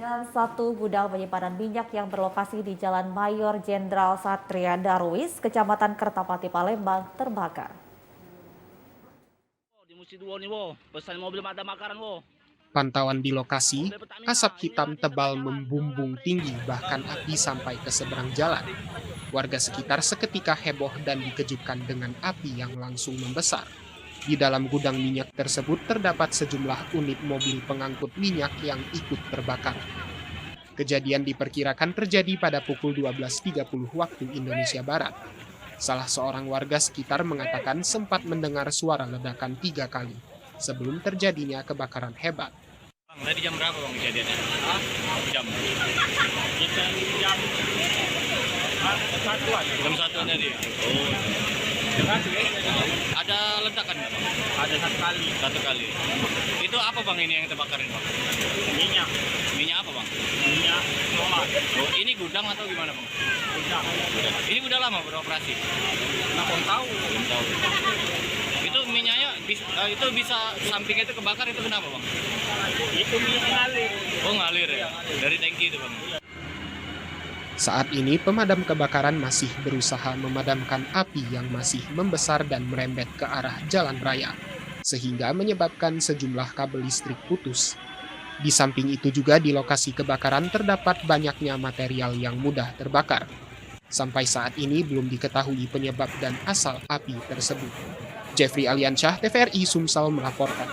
Dan satu gudang penyimpanan minyak yang berlokasi di Jalan Mayor Jenderal Satria Darwis, Kecamatan Kertapati, Palembang, terbakar. Di Musi Duo nih, wo. Pesan mobil ada makaran, wo. Pantauan di lokasi, asap hitam tebal membumbung tinggi, bahkan api sampai ke seberang jalan. Warga sekitar seketika heboh dan dikejutkan dengan api yang langsung membesar. Di dalam gudang minyak tersebut terdapat sejumlah unit mobil pengangkut minyak yang ikut terbakar. Kejadian diperkirakan terjadi pada pukul 12.30 waktu Indonesia Barat. Salah seorang warga sekitar mengatakan sempat mendengar suara ledakan 3 kali sebelum terjadinya kebakaran hebat. Bang, tadi jam berapa bang kejadiannya? Jam. Kita jam satuan. Jam satuan tadi. Oh. Ada ledakan nggak bang? Ada satu kali. Satu kali. Itu apa bang ini yang terbakarin bang? Minyak. Minyak apa bang? Minyak solar. Oh, ini gudang atau gimana bang? Gudang. Ini udah lama beroperasi? Nggak tahu. Itu minyaknya itu bisa samping itu kebakar, itu kenapa bang? Itu minyak ngalir. Oh ngalir ya? Dari tangki itu bang? Saat ini pemadam kebakaran masih berusaha memadamkan api yang masih membesar dan merembet ke arah jalan raya, sehingga menyebabkan sejumlah kabel listrik putus. Di samping itu juga di lokasi kebakaran terdapat banyaknya material yang mudah terbakar. Sampai saat ini belum diketahui penyebab dan asal api tersebut. Jeffrey Aliansyah, TVRI Sumsel melaporkan.